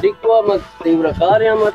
दिखवा मत तीव्र कार्य मत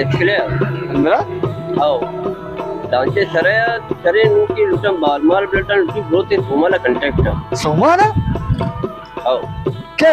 इसलिए मेरा आओ लांचे सरे नुकी लुटम बालमाल ब्लटन लुटी बहुत सोमाला कांटेक्ट सोमाला आओ क्या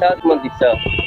साथ मत दिसा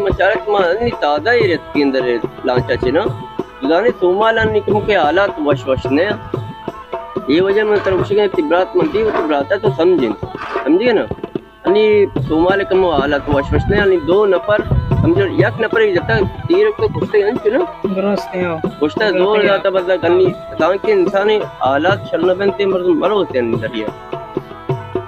मचारक मानी ताजा ही रहत के अंदर लांचा चिना लाने सोमाला निकम के हालात वश ने ये वजह में तरफ से तिब्रात मंदी वो तिब्राता तो समझिए ना अनि सोमाले कम हालात वश ने अनि दो नफर समझो एक नफर ही जता तीर को कुछते हैं ना दुरुस्त है कुछता जोर जाता बदला करनी ताकि इंसानी हालात चलना बनते मर होते हैं दरिया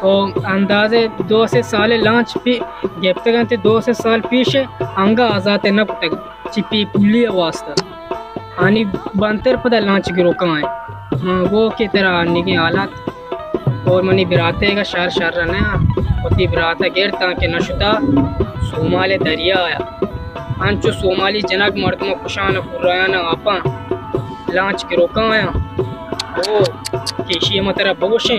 तो अंदाजे 2 से साल लॉन्च पी गेप्तगंते 2 से साल पीछे अंगा आजाते न पटग चिपी पुली वास्ता आणि बंतर पदा लॉन्च गिरो कहाँ है वो की तरह आने की हालात और मनी बिराते का शार रहना होती बिराता गेर ताकि नशुता सोमाले दरिया आया अंचो सोमाली जनक मर्दमा खुशान पुराना आपा लॉन्च गिरो कहाँ आया वो केशी मतरा बगोशे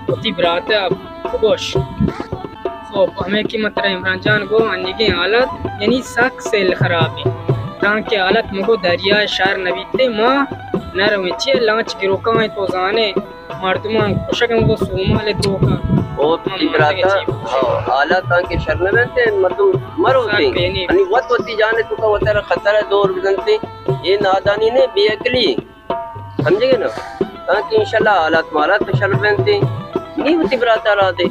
होती बिराता बगोश तो हमें की मतरा इमरान जान को आने की हालत यानी सख्त से खराब है ताकि हालत मगो दरिया शार नबीते माँ नरवेचे लांच गिरो कहाँ तो जाने मर्दमा कुशक मगो सोमाले दो का और तिब्राता हालत ताकि शार नबीते मर्दम मर होते अनि वत होती जाने तो का वतरा खतरा दौर बदलते ये नादानी ने बेअकली समझेगे ना ताकि इंशाल्लाह हालत मारा तो शार नबीते नहीं होती तिब्राता राते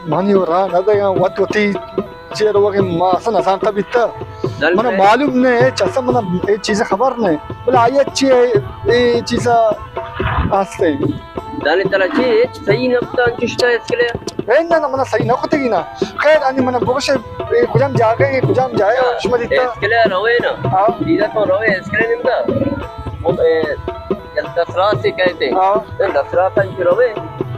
मानी हो रहा ना देगा वत होती चेर वगे मासन आसान तबिता मना मालूम ने चसा मना ये चीज़ खबर ने बोला ये अच्छी है ये चीज़ आस्ते दाने तला चीज़ सही नब्ता चुष्टा इसके लिए ना मना सही ना खुद ही ना खैर अन्य मना बहुत से कुजाम जागे कुजाम जाए शुमारिता इसके लिए रोए ना सीधा तो रोए इसके लिए निम्दा वो जब दसरा से कहते हैं दसरा था जो रोए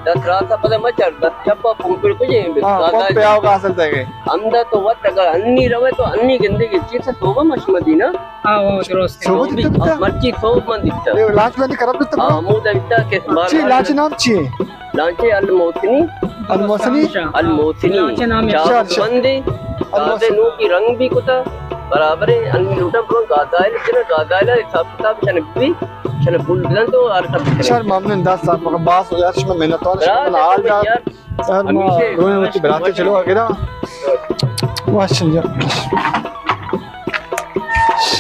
दसरा था पता मचर दस चप्पा पंपड़ को ये पंपे आओ का असल तक अंदर तो वत अगर अन्नी रवे तो अन्नी गंदे की चीज़ से सोबा मशमदी ना वो दुरुस्त सोबा दिखता मर्ची सोब मन दिखता ये लांच में करब दिखता मुँह दिखता के बार ची लांच नाम ची लांचे अलमोतनी बंदे गादे नू की रंग भी कुता बराबर है अन्नी लूटा पुरो गादाइल हिसाब किताब चनकवी चल बुलंद तो और सब सर मामले 10 साल मगर बास हो यार इसमें मेहनत वाला शगल हाल यार सर मैं रोने में बनाते चलो आगे ना माशाल्लाह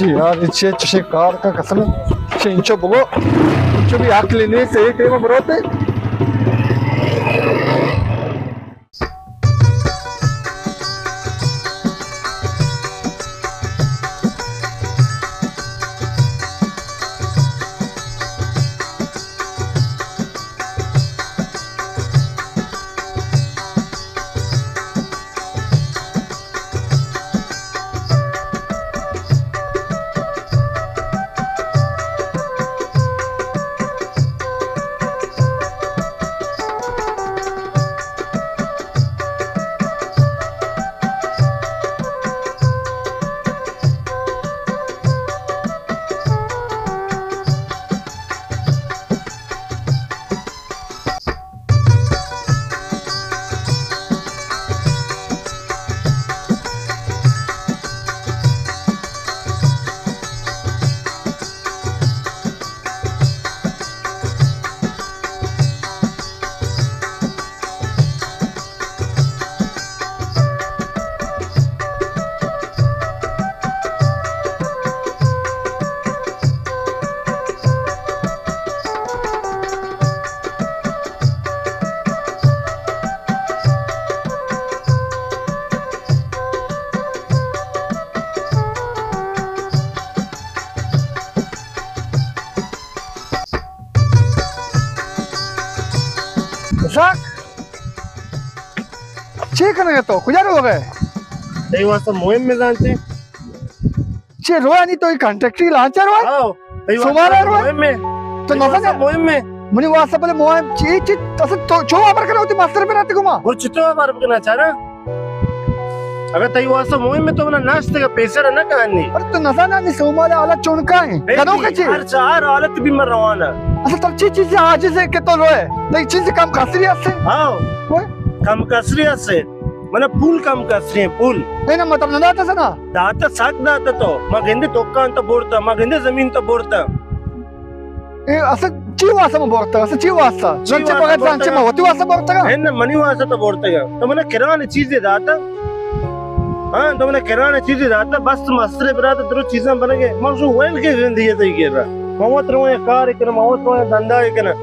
यार इच्छे चशे कार का कसम इंचो बगो इंचो भी आंख लेने से एक टेम बरोते करने तो कुछ हो गए तई वास्ता मुहिम में जानते चे रोया नहीं तो ये कॉन्ट्रैक्टर लांचा रोया आओ तई सुमारा रोया मुहिम में तो नसा मुहिम में मुनी वास्ता पहले मोहम ची ची तसं तो जो वापर करा होती मास्टर पे रहते गुमा वो चितो बार करना चाह रहा अगर तई वास्ता मुहिम में तो ना नाश्ते का पैसा ना कहानी अरे तो नसा ना नहीं सोमाले आला चुनका है कदों का ची हर चार हालत भी मर रवाना असल तर चीज से आज से के तो रोए नहीं चीज से काम खासरी से आओ कम कसरिया से मने पूल कम कसरी पूल है ना मतलब ना था ना दाता साक दाता तो मगेंदे तोक्का अंत बोरता मगेंदे जमीन तो बोरता ए असं ची वासा मग बोलता असं ची वासा जंचे बघत जांचे मग होती वासा बोलता का है ना मनी वासा तो बोरता का तो मने किराने चीजें दाता हाँ तो मैंने किराने चीजें दाता बस मस्त्रे बरात दरो चीजें बन गए मगर वेल के जिंदगी तो ये रहा मौत रोए कार करना मौत रोए धंधा करना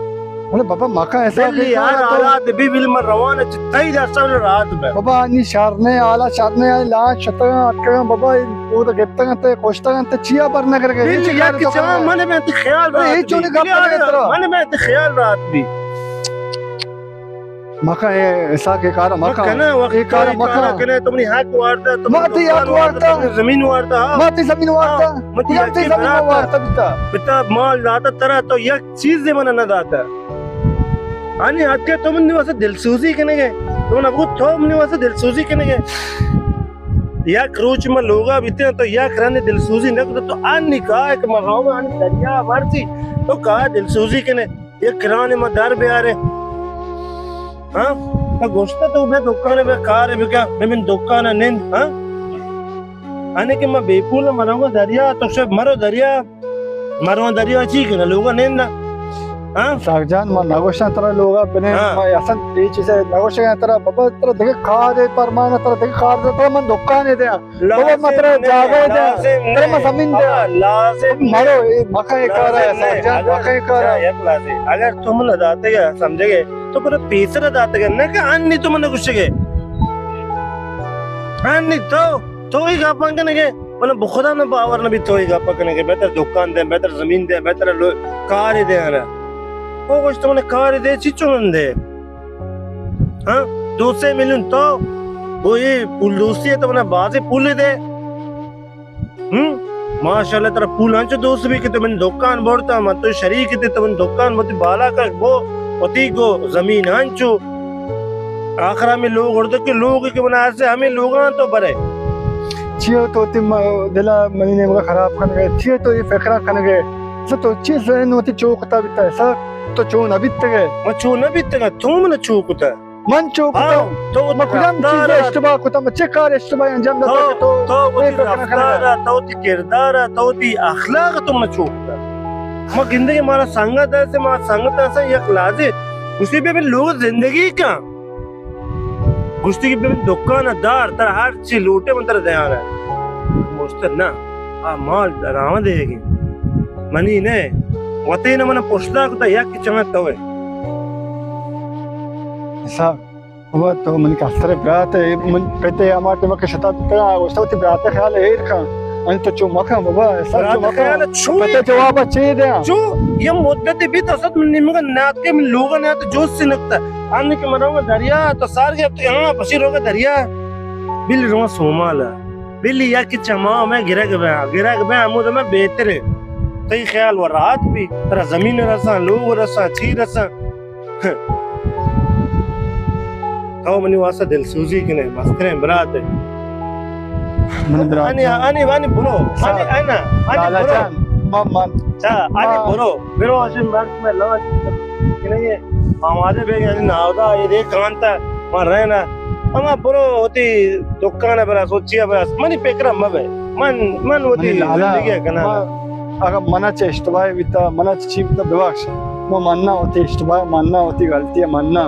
अरे बाबा माका ऐसा यार हालात भी बिल मर रवाना चित्ताई जाता है रात में बाबा नि शारने आला शारने आला ला शतगा अटका बाबा वो तो गेप्ता ते कोष्टा ते चिया पर न करके यार कि चला मन में तो ख्याल रहा ये चोने का मन में तो ख्याल रात भी माका ऐसा के कार माका कना वक्त कार माका कने तुमने हाथ वारता तुम मत याद वारता जमीन वारता मत जमीन वारता मत जमीन वारता पिता माल दाता तरह तो एक चीज से मन न दाता आणि हाथ के तुमने वैसे दिलसूजी कने गए तुमने वो तुमने वैसे दिलसूजी कने गए या क्रोच में लोगा बीते तो या कराने दिलसूजी न तो आनी का एक मगाओ आनी दरिया मारती तो का दिलसूजी कने ये कराने में दर बे आ रहे हाँ तो गोश्त तो मैं दुकान में कार है क्या मैं दुकान है नहीं हाँ आने के मैं बेपुल मनाऊंगा दरिया तो सब मरो दरिया चीज़ ना लोगा नहीं ना हाँ सागजान मा नगोशा तरह लोगा बने मा असन ये चीज़ है नगोशा तरह बाबा तरह देखे कार है परमान तरह देखे कार है तरह मन दुकान है दे बाबा मतलब जागा दे तरह मन जमीन दे लाज़िम मारो ये मका एक कार है सागजान मका एक कार है लाज़िम अगर तुम लदाते क्या समझेगे तो पूरा पैसा लदाते क्या न क्या अन्य तुमने कुछ के अन्य तो ही का पंकने के मतलब बुखदा में पावर न भी तो ही का पंकने के बेहतर दुकान दे बेहतर जमीन दे बेहतर कार दे है वो कुछ तुमने कार दे चिचुन दे हाँ 200 मिलियन तो वो ये पुल दोस्ती है तो मैंने बाज़े पुल दे माशाल्लाह तेरा पुल आंचो दोस्त भी कि तुमने दुकान बोलता मत तो शरीक थे तुमने दुकान मत बाला का वो पति को जमीन आंचो आखिरा में लोग उड़ते के लोग के बना से हमें लोग तो बरे चियो तो तिम दिला मनी ने मुझे खराब करने गए चियो तो ये फकरा करने गए सब तो चीज है नोती चौकता बिता है सब तो चो न बिते गए मैं चो न बिते गए तुम न चौकता मन चौकता तो मैं कुछ चीज इस्तेमाल करता मैं चेक कर इस्तेमाल अंजाम देता तो वो रफ्तार तो ती किरदार तो ती अखलाक तुम न चौकता मैं जिंदगी हमारा संगत है से हमारा संगत ऐसा एक लाजे उसी पे भी लोग जिंदगी क्या गुस्ती की दुकानदार तर हर चीज लूटे में तर ध्यान है मुस्तर ना आ माल डरावा देगी मनी ने वते न मन पोस्टा को या कि चमक तो है ऐसा वो तो मन का असर ब्रात है मन पते हमारे में के शता का वस्तु ब्रात ख्याल है का अनि तो चो मखा बाबा ऐसा चो मखा पते जवाब अच्छे दे जो ये मुद्दत भी तो सब निमगा नात के लोगों ने तो जोश से लगता आने के मरोगा दरिया तो सार के अब यहाँ पसीर होगा दरिया बिल रोमा सोमाला बिल या कि चमा मैं गिरा के आमू तो मैं बेहतर है तई ख्याल वो रात भी तेरा जमीन रसा लोग रसा ची रसा तो मनी वासा दिल सूजी के नहीं मस्करे बरात है आने बोलो आने बोलो चा आने बोलो फिर वाशिंग बैंक में लवा कि नहीं हमारे बेग यानी नावदा ये देख कांता वहाँ रहना हमारा बोलो होती दुकान है बरा सोचिया बरा मनी पेकरा मबे मन होती जिंदगी है कना अगर मना चे इष्टबाह विता मना ची विता बेवाक्ष वो मानना होती इष्टबाह मानना होती गलती है मानना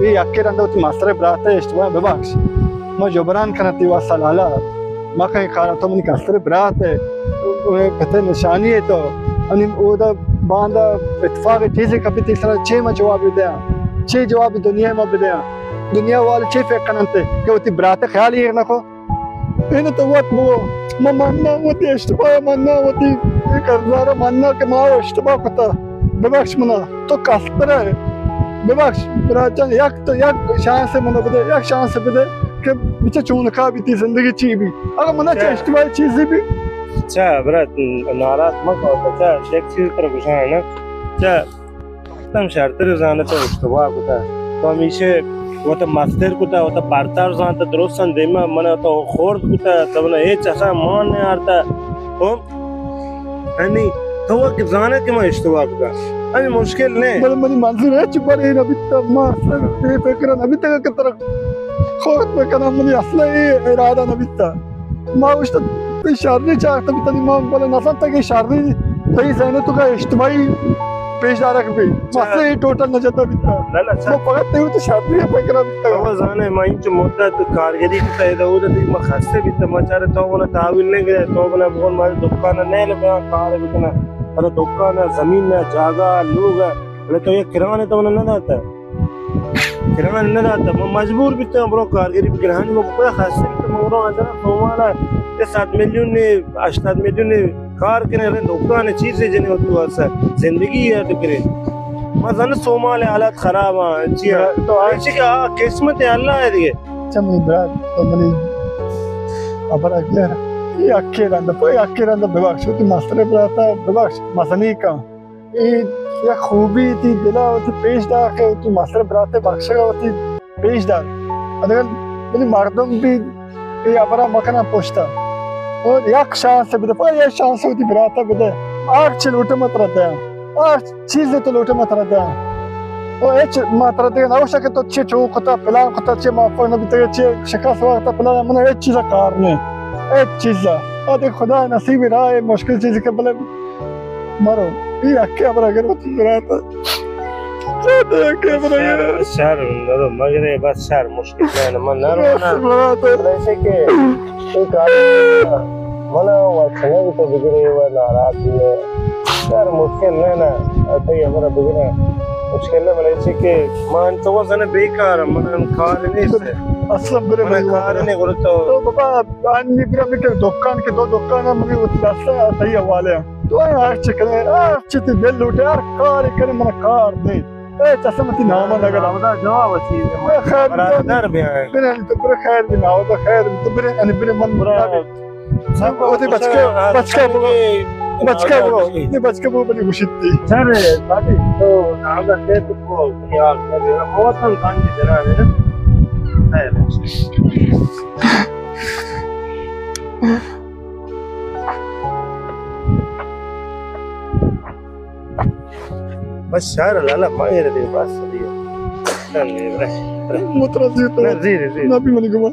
ये अक्के रंदा होती मास्टर ब्रात है इष्टबाह बेवाक्ष मैं जबरान करती हुआ सलाला माँ कहीं खाना तो मनी कास्तर ब्रात है कहते निशानी है तो अनि वो दा बांधा इत्फाक चीज़ें कभी तीसरा छः में जवाब दिया छः जवाब दुनिया में दिया दुनिया वाले छः फेंक करते कि होती ब्रात ख्याल ही रखो इन्हें तो वो मानना होती इष्टबाह मानना होती करदार मानना के माँ इष्टबाह करता बेबख्श मना तो कास्तर है बेबख्श राजन एक तो एक शान से मना बदे एक शान से बदे के बिचा चून का भी थी जिंदगी ची भी अगर मना चा इस्तेमाल चीज़ भी चा बरत नारात्मक होता चा टैक्सी पर घुसा है ना चा तम शर्त रजाना तो इस्तेवा कुता तो हमेशा वो तो मास्टर कुता वो तो पार्टार जान तो द्रोसन देमा मना तो खोर्द कुता तब ना ये चसा मान नहीं आता हो अनि तो वो जाने के मैं इस्तेवा कुता अनि मुश्किल नहीं बल मनी मंजूर है चुपर है नबी तब मास्टर ये फिक्र नबी तक की तरफ खोद में कना मनी असला ये इरादा नबी तक माँ उस तो शादी चाहता भी तनी माँ बोले नफा तक ये शादी सही सहने तो का इस्तेमाल पेशदार रख भी मसले ये टोटल न जाता बिता ला ला वो पकड़ते हुए तो शादी है फिक्र बिता वो जाने माइन जो मुद्दत कारगिरी कुता है तो उधर भी मखासे भी तमाचारे तो वो ना ताविल नहीं गया तो वो ना बहुत मारे दुकान नहीं लगा कार भी तो ना अरे दुकान जमीन ना जागा लोग अरे तो ये किराने तो ना आता किराने ना आता मजबूर भी तो ब्रो कारगिरी भी किराने में कोई खास नहीं तो मगरों अंदर सोमाला ये 7 मिलियन ने 8 मिलियन ने कार के ने दुकान चीजें जने होती वासा जिंदगी है तो करे मजन सोमाले हालत खराब है जी तो आज की किस्मत है अल्लाह है दिए चमनी ब्राद तो मनी अबर अगला ये अक्केरंद बबाक्ष होती मास्टर ब्राता बबाक्ष मसनी का ये खूबी थी दिला होती पेशदार के होती मास्टर ब्राते बख्शा होती पेशदार अगर मेरी मर्दम भी ये अबरा मकना पोछता और एक शांस से बिता ये शांस होती ब्राता बिता आग च लूटे मत रहते हैं आग चीजें तो लूटे मत रहते हैं और एच मत रहते हैं आवश्यक तो अच्छे चौकता प्लान कता अच्छे माफक न बिता अच्छे शिकास वक्त प्लान मन एक चीज कार में एक चीज और खुदा नसीब रहा है मुश्किल चीज के भले मरो ये अक्के अबर अगर होती ब्राता शहर मगरे बस शहर मुश्किल है ना मन ना ऐसे के एक मना वचने तो बिगड़े हुआ नाराज है यार मुश्किल है ना तो ये हमारा बिगड़ा मुश्किल है मतलब ऐसे के मान तो वो जने बेकार मन खाने नहीं से असला बरे मन खाने को तो बाबा अन्य बिरा में के दुकान के 2 दुकान मुझे उतलासा सही हवाले तो यार चिकने चित दिल लूटे यार कार करे मन कार दे ए चश्मती नाम लगा बता जवाब चीज है खैर बराबर भी है बिरे तो बिरे खैर भी ना हो तो खैर तो बिरे अनि बिरे मन बुरा सब ओते बचके वो बड़ी खुशी थी सर साथी तो आगा से तो यार मेरा मौसम कांड जरा है ना बस शहर लाला मायर दे बस दिया नहीं रे मुतरा जी तो जी ना भी मनी गुमा